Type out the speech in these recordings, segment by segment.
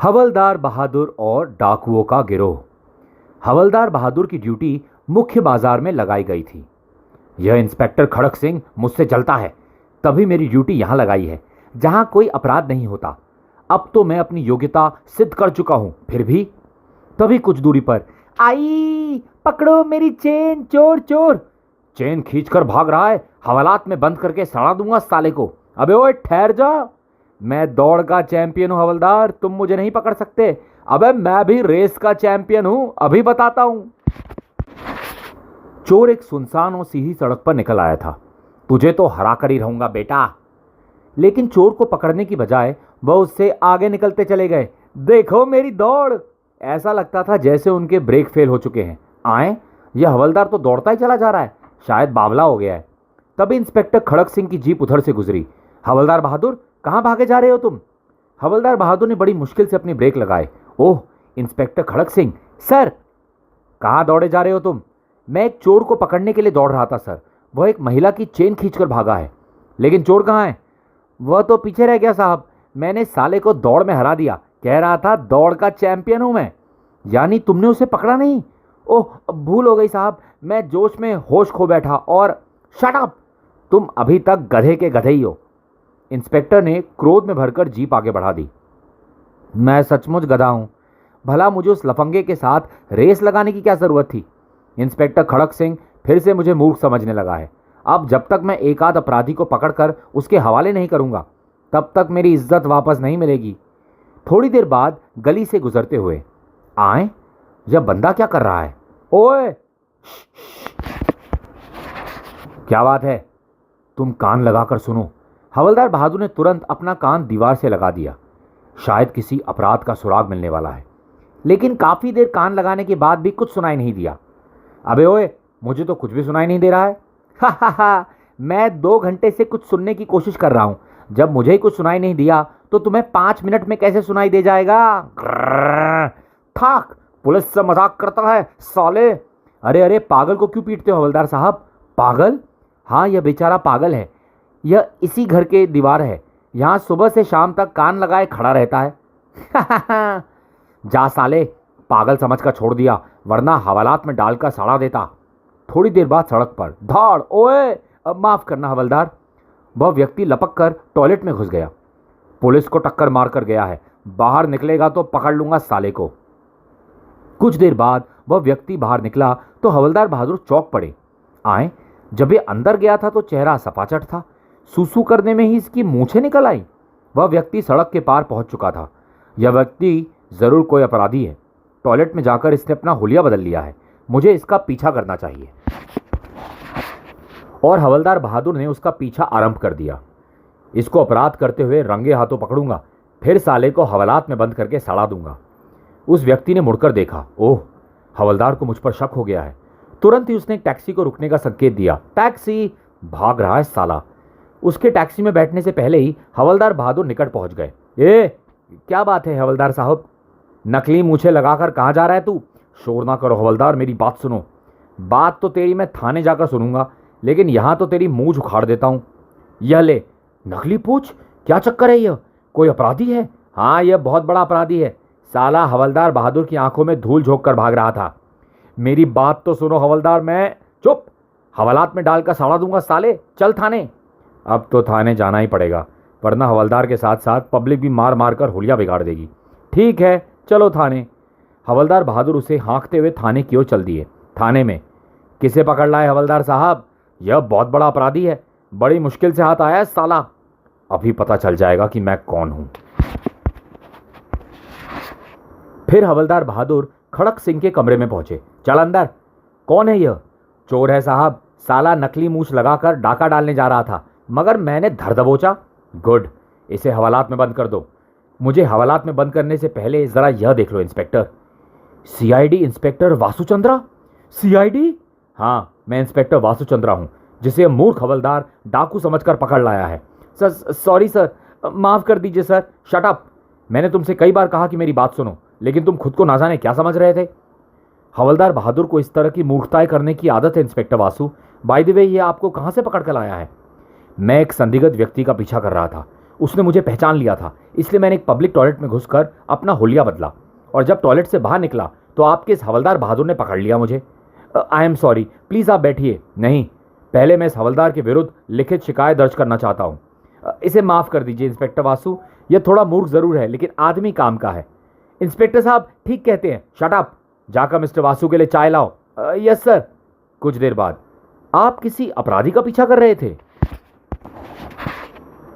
हवलदार बहादुर और डाकुओं का गिरोह। हवलदार बहादुर की ड्यूटी मुख्य बाजार में लगाई गई थी। यह इंस्पेक्टर खड़क सिंह मुझसे जलता है, तभी मेरी ड्यूटी यहां लगाई है जहां कोई अपराध नहीं होता। अब तो मैं अपनी योग्यता सिद्ध कर चुका हूं, फिर भी तभी कुछ दूरी पर आई, पकड़ो मेरी चेन, चोर चोर। चेन खींचकर भाग रहा है, हवालात में बंद करके सड़ा दूंगा साले को। अबे ओए ठहर जा, मैं दौड़ का चैंपियन हूं हवलदार, तुम मुझे नहीं पकड़ सकते। अबे मैं भी रेस का चैंपियन हूं, अभी बताता हूं। चोर एक सुनसान और सीधी सड़क पर निकल आया था। तुझे तो हरा कर ही रहूंगा बेटा। लेकिन चोर को पकड़ने की बजाय वह उससे आगे निकलते चले गए। देखो मेरी दौड़। ऐसा लगता था जैसे उनके ब्रेक फेल हो चुके हैं। आए, यह हवलदार तो दौड़ता ही चला जा रहा है, शायद बावला हो गया है। तभी इंस्पेक्टर खड़क सिंह की जीप उधर से गुजरी। हवलदार बहादुर, कहां भागे जा रहे हो तुम? हवलदार बहादुर ने बड़ी मुश्किल से अपनी ब्रेक लगाए। ओह, इंस्पेक्टर खड़क सिंह सर। कहां दौड़े जा रहे हो तुम? मैं एक चोर को पकड़ने के लिए दौड़ रहा था सर। वह एक महिला की चेन खींचकर भागा है। लेकिन चोर कहाँ है? वह तो पीछे रह गया साहब। मैंने साले को दौड़ में हरा दिया। कह रहा था दौड़ का चैंपियन हूं मैं। यानी तुमने उसे पकड़ा नहीं? ओह, भूल हो गई साहब, मैं जोश में होश खो बैठा और शट अप, तुम अभी तक गधे के गधे ही हो। इंस्पेक्टर ने क्रोध में भरकर जीप आगे बढ़ा दी। मैं सचमुच गधा हूं। भला मुझे उस लफंगे के साथ रेस लगाने की क्या जरूरत थी? इंस्पेक्टर खड़क सिंह फिर से मुझे मूर्ख समझने लगा है। अब जब तक मैं एक आध अपराधी को पकड़कर उसके हवाले नहीं करूंगा, तब तक मेरी इज्जत वापस नहीं मिलेगी। थोड़ी देर बाद गली से गुजरते हुए आए, यह बंदा क्या कर रहा है? ओए, क्या बात है? तुम कान लगाकर सुनो। हवलदार बहादुर ने तुरंत अपना कान दीवार से लगा दिया। शायद किसी अपराध का सुराग मिलने वाला है। लेकिन काफी देर कान लगाने के बाद भी कुछ सुनाई नहीं दिया। अबे ओए, मुझे तो कुछ भी सुनाई नहीं दे रहा है। हा हा हा, मैं 2 घंटे से कुछ सुनने की कोशिश कर रहा हूं। जब मुझे ही कुछ सुनाई नहीं दिया तो तुम्हें 5 मिनट में कैसे सुनाई दे जाएगा? थाक, पुलिस से मजाक करता है साले। अरे अरे, पागल को क्यों पीटते हो हवलदार साहब? पागल? हाँ, यह बेचारा पागल है। यह इसी घर के दीवार है, यहां सुबह से शाम तक कान लगाए खड़ा रहता है। जा साले, पागल समझकर छोड़ दिया, वरना हवालात में डालकर सड़ा देता। थोड़ी देर बाद सड़क पर धाड़। ओए, अब माफ करना हवलदार। वह व्यक्ति लपक कर टॉयलेट में घुस गया। पुलिस को टक्कर मार कर गया है, बाहर निकलेगा तो पकड़ लूंगा साले को। कुछ देर बाद वह व्यक्ति बाहर निकला तो हवलदार बहादुर चौंक पड़े। आए, जब ये अंदर गया था तो चेहरा सपाचट था। सूसू करने में ही इसकी मूछें निकल आई। वह व्यक्ति सड़क के पार पहुंच चुका था। यह व्यक्ति जरूर कोई अपराधी है। टॉयलेट में जाकर इसने अपना हुलिया बदल लिया है। मुझे इसका पीछा करना चाहिए। और हवलदार बहादुर ने उसका पीछा आरंभ कर दिया। इसको अपराध करते हुए रंगे हाथों पकड़ूंगा, फिर साले को हवालात में बंद करके सड़ा दूंगा। उस व्यक्ति ने मुड़कर देखा। ओह, हवलदार को मुझ पर शक हो गया है। तुरंत ही उसने टैक्सी को रुकने का संकेत दिया। टैक्सी! भाग रहा है साला। उसके टैक्सी में बैठने से पहले ही हवलदार बहादुर निकट पहुंच गए। ए, क्या बात है हवलदार साहब? नकली मूछें लगाकर कहां जा रहा है तू? शोर ना करो हवलदार, मेरी बात सुनो। बात तो तेरी मैं थाने जाकर सुनूंगा, लेकिन यहां तो तेरी मूछ उखाड़ देता हूं। यह ले। नकली पूछ? क्या चक्कर है? यह कोई अपराधी है? हाँ, यह बहुत बड़ा अपराधी है। साला हवलदार बहादुर की आंखों में धूल झोंक कर भाग रहा था। मेरी बात तो सुनो हवलदार। मैं चुप, हवालात में डालकर सड़ा दूंगा साले। चल थाने। अब तो थाने जाना ही पड़ेगा, वरना हवलदार के साथ साथ पब्लिक भी मार मार कर हुलिया बिगाड़ देगी। ठीक है, चलो थाने। हवलदार बहादुर उसे हाँकते हुए थाने की ओर चल दिए। थाने में किसे पकड़ लाए हवलदार साहब? यह बहुत बड़ा अपराधी है, बड़ी मुश्किल से हाथ आया है साला। अभी पता चल जाएगा कि मैं कौन हूं। फिर हवलदार बहादुर खड़क सिंह के कमरे में पहुंचे। चल अंदर। कौन है यह? चोर है साहब। साला नकली मूछ लगाकर डाका डालने जा रहा था, मगर मैंने धर दबोचा। गुड, इसे हवालात में बंद कर दो। मुझे हवालात में बंद करने से पहले जरा यह देख लो inspector. CID inspector Vasuchandra? CID? हाँ, मैं इंस्पेक्टर वासुचंद्रा हूं, जिसे मूर्ख हवलदार डाकू समझकर पकड़ लाया है। सर, सॉरी सर, माफ कर दीजिए सर। Shut up. मैंने तुमसे कई बार कहा कि मेरी बात सुनो, लेकिन तुम खुद को ना जाने क्या समझ रहे थे। हवलदार बहादुर को इस तरह की मूर्खताएं करने की आदत है inspector Vasu. By the way, ये आपको कहां से पकड़ कर लाया है? मैं एक संदिग्ध व्यक्ति का पीछा कर रहा था। उसने मुझे पहचान लिया था, इसलिए मैंने एक पब्लिक टॉयलेट में घुसकर अपना हुलिया बदला, और जब टॉयलेट से बाहर निकला तो आपके इस हवलदार बहादुर ने पकड़ लिया मुझे। आई एम सॉरी, प्लीज़ आप बैठिए। नहीं, पहले मैं इस हवलदार के विरुद्ध लिखित शिकायत दर्ज करना चाहता हूँ। इसे माफ़ कर दीजिए इंस्पेक्टर वासु, यह थोड़ा मूर्ख ज़रूर है लेकिन आदमी काम का है। इंस्पेक्टर साहब ठीक कहते हैं, शट अप, जाकर मिस्टर वासु के लिए चाय लाओ। Yes sir. कुछ देर बाद, आप किसी अपराधी का पीछा कर रहे थे?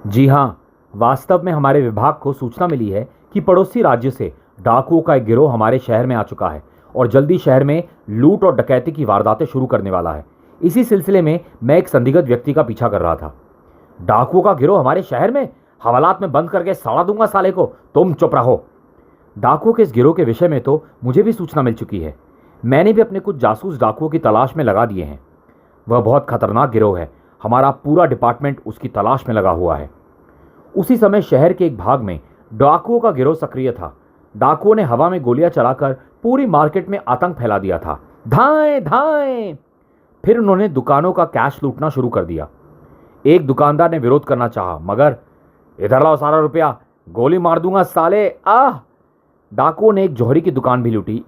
जी हाँ, वास्तव में हमारे विभाग को सूचना मिली है कि पड़ोसी राज्य से डाकुओं का एक गिरोह हमारे शहर में आ चुका है और जल्दी शहर में लूट और डकैती की वारदातें शुरू करने वाला है। इसी सिलसिले में मैं एक संदिग्ध व्यक्ति का पीछा कर रहा था। डाकुओं का गिरोह हमारे शहर में? हवालात में बंद करके सड़ा दूंगा साले को। तुम चुप रहो। डाकुओं के इस गिरोह के विषय में तो मुझे भी सूचना मिल चुकी है। मैंने भी अपने कुछ जासूस डाकुओं की तलाश में लगा दिए हैं। वह बहुत खतरनाक गिरोह है, हमारा पूरा डिपार्टमेंट उसकी तलाश में लगा हुआ है। उसी समय शहर के एक भाग में डाकुओं का गिरोह सक्रिय था। डाकुओं ने हवा में गोलियां चलाकर पूरी मार्केट में आतंक फैला दिया था। धाएं धाएं। फिर उन्होंने दुकानों का कैश लूटना शुरू कर दिया। एक दुकानदार ने विरोध करना चाहा, मगर इधर लाओ सारा रुपया, गोली मार दूंगा साले। आह! डाकुओं ने एक जौहरी की दुकान भी लूटी।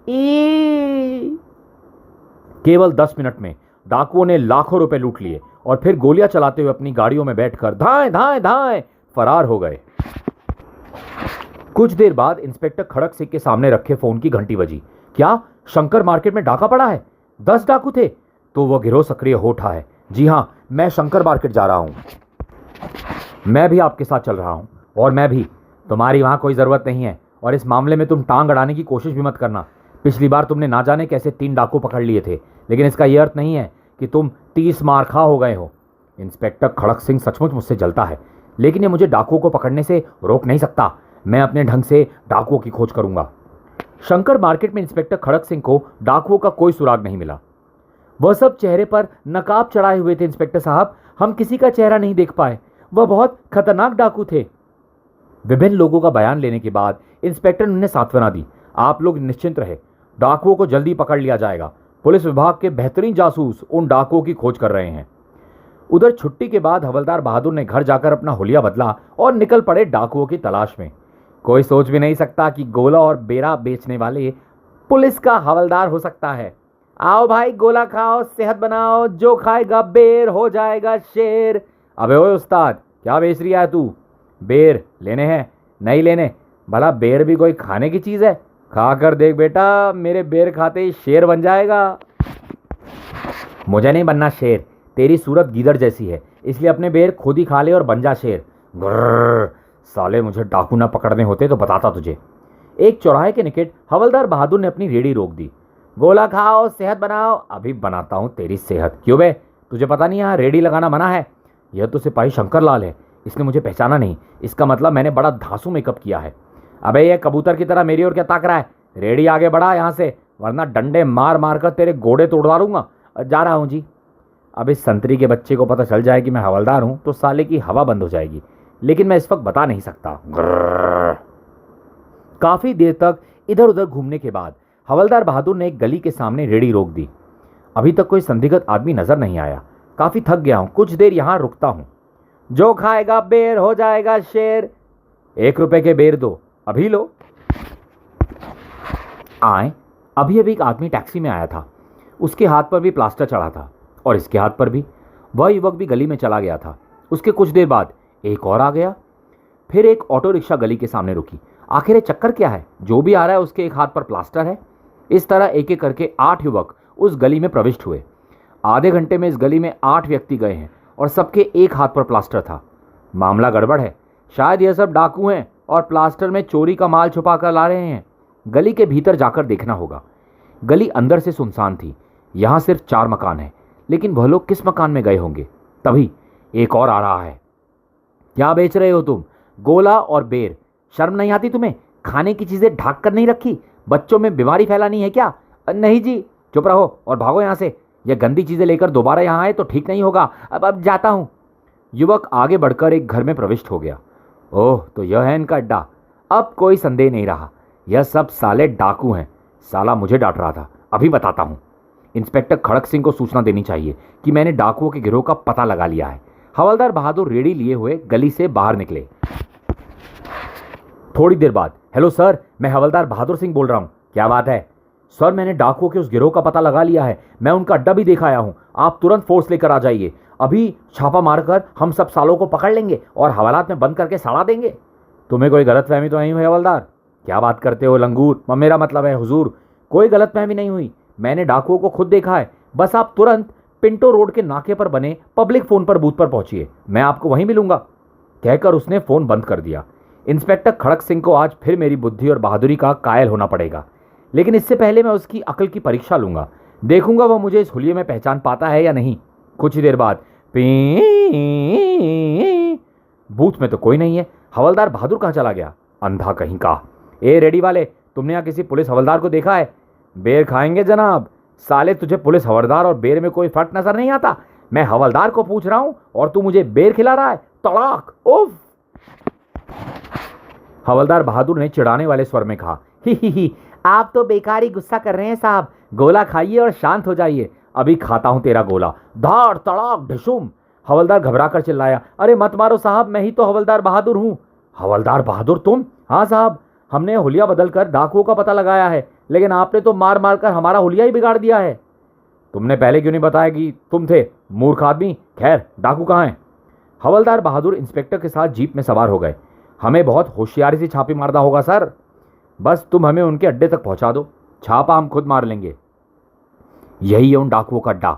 केवल 10 मिनट में डाकुओं ने लाखों रुपए लूट लिए और फिर गोलियां चलाते हुए अपनी गाड़ियों में बैठकर धाएं धाएं धाएं फरार हो गए। कुछ देर बाद इंस्पेक्टर खड़क सिंह के सामने रखे फोन की घंटी बजी। क्या शंकर मार्केट में डाका पड़ा है? 10 डाकू थे? तो वह गिरोह सक्रिय हो उठा है। जी हाँ, मैं शंकर मार्केट जा रहा हूं। मैं भी आपके साथ चल रहा हूं। और मैं भी। तुम्हारी वहां कोई जरूरत नहीं है और इस मामले में तुम टांग अड़ाने की कोशिश भी मत करना। पिछली बार तुमने ना जाने कैसे 3 डाकू पकड़ लिए थे, लेकिन इसका यह अर्थ नहीं है कि तुम 30 मार खा हो गए हो। इंस्पेक्टर खड़क सिंह सचमुच मुझसे जलता है, लेकिन ये मुझे डाकुओं को पकड़ने से रोक नहीं सकता। मैं अपने ढंग से डाकुओं की खोज करूंगा। शंकर मार्केट में इंस्पेक्टर खड़क सिंह को डाकुओं का कोई सुराग नहीं मिला। वह सब चेहरे पर नकाब चढ़ाए हुए थे। इंस्पेक्टर साहब, हम किसी का चेहरा नहीं देख पाए। वह बहुत खतरनाक डाकू थे। विभिन्न लोगों का बयान लेने के बाद इंस्पेक्टर ने उन्हें सांत्वना दी। आप लोग निश्चिंत रहे, डाकुओं को जल्दी पकड़ लिया जाएगा। पुलिस विभाग के बेहतरीन जासूस उन डाकुओं की खोज कर रहे हैं। उधर छुट्टी के बाद हवलदार बहादुर ने घर जाकर अपना हुलिया बदला और निकल पड़े डाकुओं की तलाश में। कोई सोच भी नहीं सकता कि गोला और बेरा बेचने वाले पुलिस का हवलदार हो सकता है। आओ भाई, गोला खाओ, सेहत बनाओ, जो खाएगा बेर हो जाएगा शेर। अबे ओए उस्ताद, क्या बेच रही है तू? बेर लेने हैं? नहीं लेने। भला बेर भी कोई खाने की चीज है? खा कर देख बेटा, मेरे बेर खाते ही शेर बन जाएगा। मुझे नहीं बनना शेर, तेरी सूरत गीदड़ जैसी है, इसलिए अपने बेर खुद ही खा ले और बन जा शेर। ग्रर, साले मुझे डाकू ना पकड़ने होते तो बताता तुझे। एक चौराहे के निकट हवलदार बहादुर ने अपनी रेड़ी रोक दी। गोला खाओ, सेहत बनाओ। अभी बनाता हूँ तेरी सेहत। क्यों बे, तुझे पता नहीं यहाँ रेड़ी लगाना मना है? यह तो सिपाही शंकर लाल है, इसने मुझे पहचाना नहीं। इसका मतलब मैंने बड़ा धांसू मेकअप किया है। अबे ये कबूतर की तरह मेरी ओर क्या ताक रहा है? रेडी आगे बढ़ा यहाँ से, वरना डंडे मार मार कर तेरे गोड़े तोड़ डालूंगा। जा रहा हूँ जी। अब इस संतरी के बच्चे को पता चल जाए कि मैं हवलदार हूँ तो साले की हवा बंद हो जाएगी, लेकिन मैं इस वक्त बता नहीं सकता। काफी देर तक इधर उधर घूमने के बाद हवलदार बहादुर ने एक गली के सामने रेड़ी रोक दी। अभी तक कोई संदिग्ध आदमी नजर नहीं आया। काफी थक गया हूं, कुछ देर यहां रुकता हूं। जो खाएगा बेर हो जाएगा शेर। 1 रुपए के बेर दो, अभी लो। आए, अभी अभी एक आदमी टैक्सी में आया था। उसके हाथ पर भी प्लास्टर चढ़ा था और इसके हाथ पर भी। वह युवक भी गली में चला गया था। उसके कुछ देर बाद एक और आ गया। फिर एक ऑटो रिक्शा गली के सामने रुकी। आखिर ये चक्कर क्या है? जो भी आ रहा है उसके एक हाथ पर प्लास्टर है। इस तरह एक एक करके 8 युवक उस गली में प्रविष्ट हुए। आधे घंटे में इस गली में 8 व्यक्ति गए हैं और सबके एक हाथ पर प्लास्टर था। मामला गड़बड़ है। शायद यह सब डाकू हैं और प्लास्टर में चोरी का माल छुपा कर ला रहे हैं। गली के भीतर जाकर देखना होगा। गली अंदर से सुनसान थी। यहाँ सिर्फ 4 मकान हैं, लेकिन वह लोग किस मकान में गए होंगे? तभी एक और आ रहा है। क्या बेच रहे हो तुम? गोला और बेर। शर्म नहीं आती तुम्हें? खाने की चीजें ढक कर नहीं रखी? बच्चों में बीमारी फैलानी है क्या? नहीं जी। चुप रहो और भागो यहाँ से। यह गंदी चीजें लेकर दोबारा यहाँ आए तो ठीक नहीं होगा। अब जाता हूँ। युवक आगे बढ़कर एक घर में प्रविष्ट हो गया। ओह, तो यह है इनका अड्डा। अब कोई संदेह नहीं रहा। यह सब साले डाकू हैं। साला मुझे डांट रहा था। अभी बताता हूँ। इंस्पेक्टर खड़क सिंह को सूचना देनी चाहिए कि मैंने डाकुओं के गिरोह का पता लगा लिया है। हवलदार बहादुर रेडी लिए हुए गली से बाहर निकले। थोड़ी देर बाद, हेलो सर, मैं हवलदार बहादुर सिंह बोल रहा हूँ। क्या बात है? सर, मैंने डाकुओं के उस गिरोह का पता लगा लिया है, मैं उनका अड्डा भी देख आया हूँ। आप तुरंत फोर्स लेकर आ जाइए। अभी छापा मारकर हम सब सालों को पकड़ लेंगे और हवालात में बंद करके सड़ा देंगे। तुम्हें कोई गलतफहमी तो नहीं हुई हवलदार? क्या बात करते हो लंगूर, मेरा मतलब है हुजूर, कोई गलतफहमी नहीं हुई। मैंने डाकुओं को खुद देखा है। बस आप तुरंत पिंटो रोड के नाके पर बने पब्लिक फोन पर बूथ पर पहुंचिए, मैं आपको वहीं मिलूंगा। कहकर उसने फोन बंद कर दिया। इंस्पेक्टर खड़क सिंह को आज फिर मेरी बुद्धि और बहादुरी का कायल होना पड़ेगा, लेकिन इससे पहले मैं उसकी अकल की परीक्षा लूंगा। देखूंगा वह मुझे इस हुलिये में पहचान पाता है या नहीं। कुछ ही देर बाद पी, बूथ में तो कोई नहीं है। हवलदार बहादुर कहाँ चला गया? अंधा कहीं का। ए रेडी वाले, तुमने यहाँ किसी पुलिस हवलदार को देखा है? बेर खाएंगे जनाब। साले, तुझे पुलिस हवलदार और बेर में कोई फर्क नजर नहीं आता? मैं हवलदार को पूछ रहा हूं और तू मुझे बेर खिला रहा है? तड़ाक! उफ! हवलदार बहादुर ने चिढ़ाने वाले स्वर में कहा, ही, आप तो बेकार ही गुस्सा कर रहे हैं साहब। गोला खाइए और शांत हो जाइए। अभी खाता हूं तेरा गोला। धाड़ तड़ाक ढिशुम! हवलदार घबरा कर चिल्लाया, अरे मत मारो साहब, मैं ही तो हवलदार बहादुर हूं। हवलदार बहादुर तुम? हाँ साहब, हमने हुलिया बदलकर डाकुओं का पता लगाया है, लेकिन आपने तो मार मार कर हमारा हुलिया ही बिगाड़ दिया है। तुमने पहले क्यों नहीं बताया कि तुम थे, मूर्ख आदमी? खैर, डाकू कहाँ हैं? हवलदार बहादुर इंस्पेक्टर के साथ जीप में सवार हो गए। हमें बहुत होशियारी से छापे मारना होगा सर। बस तुम हमें उनके अड्डे तक पहुंचा दो, छापा हम खुद मार लेंगे। यही है उन डाकुओं का अड्डा।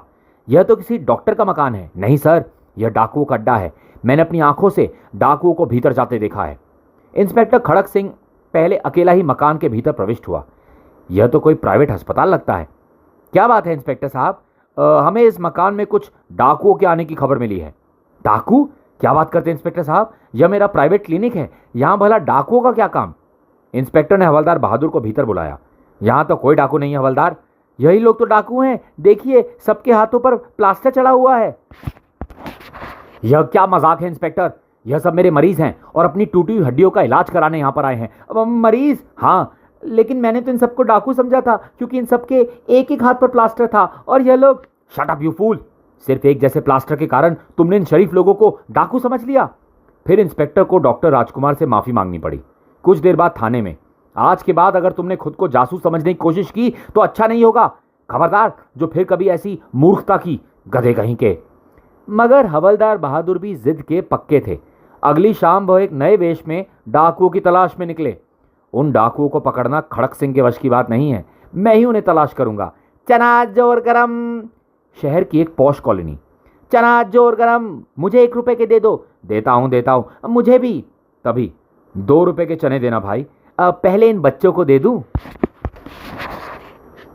यह तो किसी डॉक्टर का मकान है। नहीं सर, यह डाकुओं का अड्डा है। मैंने अपनी आंखों से डाकुओं को भीतर जाते देखा है। इंस्पेक्टर खड़क सिंह पहले अकेला ही मकान के भीतर प्रविष्ट हुआ। यह तो कोई प्राइवेट अस्पताल लगता है। क्या बात है इंस्पेक्टर साहब, हमें इस मकान में कुछ डाकुओं के आने की खबर मिली है। डाकू? क्या बात करते हैं इंस्पेक्टर साहब, यह मेरा प्राइवेट क्लिनिक है, यहां भला डाकुओं का क्या काम? इंस्पेक्टर ने हवलदार बहादुर को भीतर बुलाया। यहां तो कोई डाकू नहीं है हवलदार, यही लोग तो डाकू हैं। देखिए, सबके हाथों पर प्लास्टर चढ़ा हुआ है। यह क्या मजाक है इंस्पेक्टर? यह सब मेरे मरीज हैं और अपनी टूटी हुई हड्डियों का इलाज कराने यहां पर आए हैं। अब मरीज? हाँ, लेकिन मैंने तो इन सबको डाकू समझा था, क्योंकि इन सबके एक एक हाथ पर प्लास्टर था और यह लोग। Shut up you fool! सिर्फ एक जैसे प्लास्टर के कारण तुमने इन शरीफ लोगों को डाकू समझ लिया। फिर इंस्पेक्टर को डॉक्टर राजकुमार से माफी मांगनी पड़ी। कुछ देर बाद थाने में, आज के बाद अगर तुमने खुद को जासूस समझने की कोशिश की तो अच्छा नहीं होगा। खबरदार, जो फिर कभी ऐसी मूर्खता की, गधे कहीं के। मगर हवलदार बहादुर भी जिद के पक्के थे। अगली शाम वह एक नए वेश में डाकुओं की तलाश में निकले। उन डाकुओं को पकड़ना खड़क सिंह के वश की बात नहीं है, मैं ही उन्हें तलाश करूंगा। चना जोर गरम! शहर की एक पॉश कॉलोनी। चना जोर गरम, मुझे 1 रुपए के दे दो। देता हूं, मुझे भी। तभी 2 रुपए के चने देना भाई, पहले इन बच्चों को दे दूं?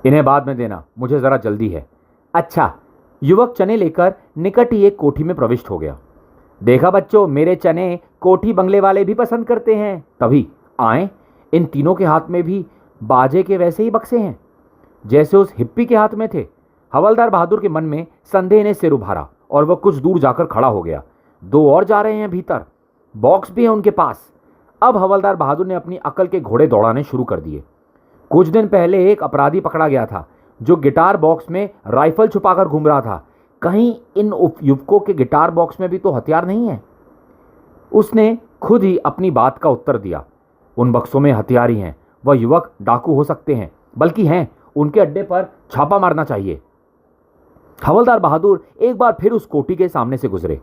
इन्हें बाद में देना, मुझे जरा जल्दी है। अच्छा। युवक चने लेकर निकट ही एक कोठी में प्रविष्ट हो गया। देखा बच्चों, मेरे चने कोठी बंगले वाले भी पसंद करते हैं। तभी आए, इन तीनों के हाथ में भी बाजे के वैसे ही बक्से हैं जैसे उस हिप्पी के हाथ में थे। हवलदार बहादुर के मन में संदेह ने सिर उभारा और वह कुछ दूर जाकर खड़ा हो गया। 2 और जा रहे हैं भीतर, बॉक्स भी है उनके पास। अब हवलदार बहादुर ने अपनी अकल के घोड़े दौड़ाने शुरू कर दिए। कुछ दिन पहले एक अपराधी पकड़ा गया था जो गिटार बॉक्स में राइफल छुपाकर घूम रहा था। कहीं इन युवकों के गिटार बॉक्स में भी तो हथियार नहीं है? उसने खुद ही अपनी बात का उत्तर दिया, उन बक्सों में हथियार ही हैं। वह युवक डाकू हो सकते हैं, बल्कि हैं। उनके अड्डे पर छापा मारना चाहिए। हवलदार बहादुर एक बार फिर उस कोठी के सामने से गुजरे।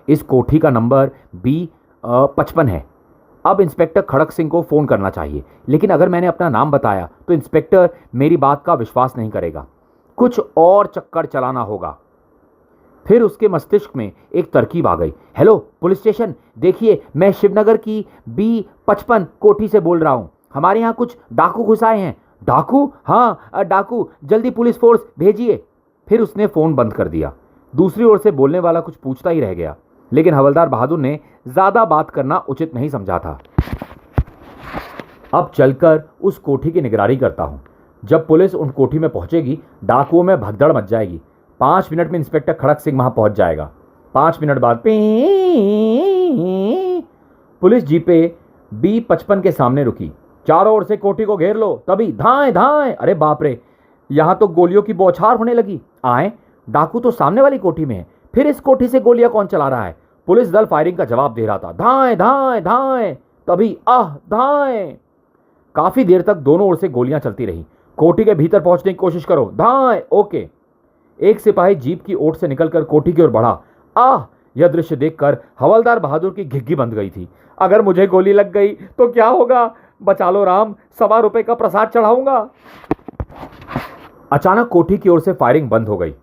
इस कोठी का नंबर B55 है। अब इंस्पेक्टर खड़क सिंह को फोन करना चाहिए, लेकिन अगर मैंने अपना नाम बताया तो इंस्पेक्टर मेरी बात का विश्वास नहीं करेगा। कुछ और चक्कर चलाना होगा। फिर उसके मस्तिष्क में एक तरकीब आ गई। हेलो पुलिस स्टेशन, देखिए, मैं शिवनगर की B55 कोठी से बोल रहा हूं। हमारे यहाँ कुछ डाकू घुस आए हैं। डाकू? हाँ डाकू, जल्दी पुलिस फोर्स भेजिए। फिर उसने फोन बंद कर दिया। दूसरी ओर से बोलने वाला कुछ पूछता ही रह गया, लेकिन हवलदार बहादुर ने ज्यादा बात करना उचित नहीं समझा था। अब चलकर उस कोठी की निगरानी करता हूं। जब पुलिस उन कोठी में पहुंचेगी, डाकुओं में भगदड़ मच जाएगी। 5 मिनट में इंस्पेक्टर खड़क सिंह वहां पहुंच जाएगा। 5 मिनट बाद पुलिस जीपें B55 के सामने रुकी। चारों ओर से कोठी को घेर लो। तभी धाएं धाएं! अरे बाप रे, यहां तो गोलियों की बौछार होने लगी। आए, डाकू तो सामने वाली कोठी में है, फिर इस कोठी से गोलियां कौन चला रहा है? पुलिस दल फायरिंग का जवाब दे रहा था। धाएं धाएं धाएं! तभी आह धाएं। काफी देर तक दोनों ओर से गोलियां चलती रही। कोठी के भीतर पहुंचने की कोशिश करो, धाएं। ओके। एक सिपाही जीप की ओट से निकलकर कोठी की ओर बढ़ा। आह, यह दृश्य देखकर हवलदार बहादुर की घिग्गी बंध गई थी। अगर मुझे गोली लग गई तो क्या होगा? बचा लो राम, ₹1.25 का प्रसाद चढ़ाऊंगा। अचानक कोठी की ओर से फायरिंग बंद हो गई।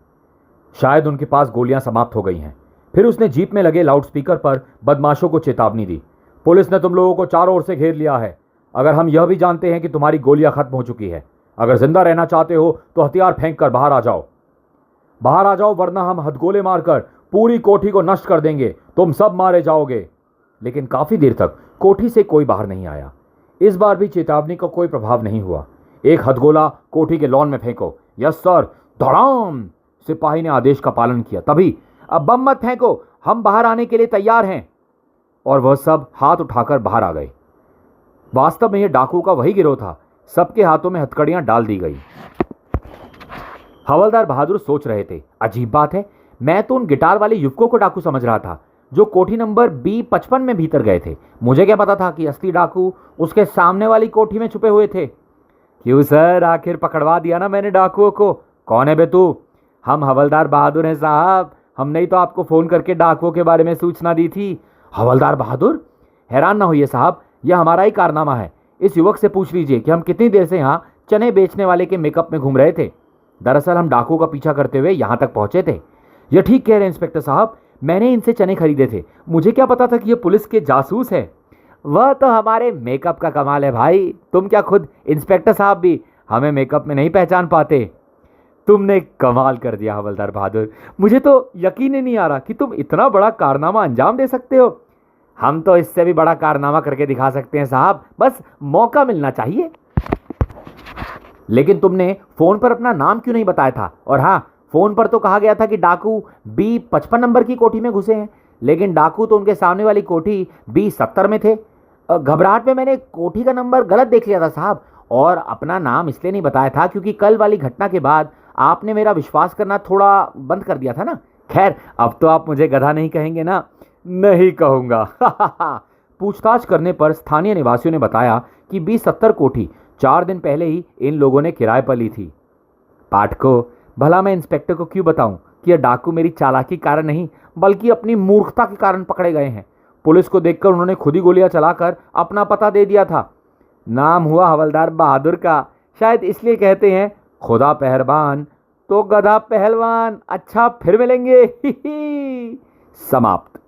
शायद उनके पास गोलियां समाप्त हो गई हैं। फिर उसने जीप में लगे लाउडस्पीकर पर बदमाशों को चेतावनी दी। पुलिस ने तुम लोगों को चारों ओर से घेर लिया है। अगर हम यह भी जानते हैं कि तुम्हारी गोलियां खत्म हो चुकी है, अगर जिंदा रहना चाहते हो तो हथियार फेंक कर बाहर आ जाओ। बाहर आ जाओ, वरना हम हथगोले मारकर पूरी कोठी को नष्ट कर देंगे। तुम सब मारे जाओगे। लेकिन काफी देर तक कोठी से कोई बाहर नहीं आया। इस बार भी चेतावनी का कोई प्रभाव नहीं हुआ। एक हथगोला कोठी के लॉन में फेंको। Yes sir. धड़ाम। सिपाही ने आदेश का पालन किया। तभी अब बम मत फेंको, हम बाहर आने के लिए तैयार हैं। और वह सब हाथ उठाकर बाहर आ गए। वास्तव में यह डाकू का वही गिरोह था। सबके हाथों में हथकड़ियां डाल दी गई। हवलदार बहादुर सोच रहे थे, अजीब बात है, मैं तो उन गिटार वाले युवकों को डाकू समझ रहा था जो कोठी नंबर B55 में भीतर गए थे। मुझे क्या पता था कि असली डाकू उसके सामने वाली कोठी में छुपे हुए थे। क्यों सर, आखिर पकड़वा दिया ना मैंने डाकुओं को। कौन है बे तू? हम हवलदार बहादुर हैं साहब। हमने ही तो आपको फोन करके डाकुओं के बारे में सूचना दी थी। हवलदार बहादुर? हैरान ना होइए साहब, यह हमारा ही कारनामा है। इस युवक से पूछ लीजिए कि हम कितनी देर से यहाँ चने बेचने वाले के मेकअप में घूम रहे थे। दरअसल हम डाकुओं का पीछा करते हुए यहाँ तक पहुंचे थे। यह ठीक कह रहे हैं इंस्पेक्टर साहब, मैंने इनसे चने खरीदे थे। मुझे क्या पता था कि यह पुलिस के जासूस है। वह तो हमारे मेकअप का कमाल है भाई। तुम क्या खुद इंस्पेक्टर साहब भी हमें मेकअप में नहीं पहचान पाते? तुमने कमाल कर दिया हवलदार बहादुर। मुझे तो यकीन ही नहीं आ रहा कि तुम इतना बड़ा कारनामा अंजाम दे सकते हो। हम तो इससे भी बड़ा कारनामा करके दिखा सकते हैं साहब, बस मौका मिलना चाहिए। लेकिन तुमने फोन पर अपना नाम क्यों नहीं बताया था? और हाँ, फोन पर तो कहा गया था कि डाकू B55 नंबर की कोठी में घुसे हैं, लेकिन डाकू तो उनके सामने वाली कोठी B70 में थे। घबराहट में मैंने कोठी का नंबर गलत देख लिया था साहब, और अपना नाम इसलिए नहीं बताया था क्योंकि कल वाली घटना के बाद आपने मेरा विश्वास करना थोड़ा बंद कर दिया था ना। खैर, अब तो आप मुझे गधा नहीं कहेंगे ना? नहीं कहूंगा। पूछताछ करने पर स्थानीय निवासियों ने बताया कि B70 कोठी 4 दिन पहले ही इन लोगों ने किराए पर ली थी। पाठको, भला मैं इंस्पेक्टर को क्यों बताऊं कि यह डाकू मेरी चालाकी कारण नहीं बल्कि अपनी मूर्खता के कारण पकड़े गए हैं। पुलिस को देखकर उन्होंने खुद ही गोलियां चलाकर अपना पता दे दिया था। नाम हुआ हवलदार बहादुर का, शायद इसलिए कहते हैं खुदा पहलवान तो गधा पहलवान। अच्छा, फिर मिलेंगे। समाप्त।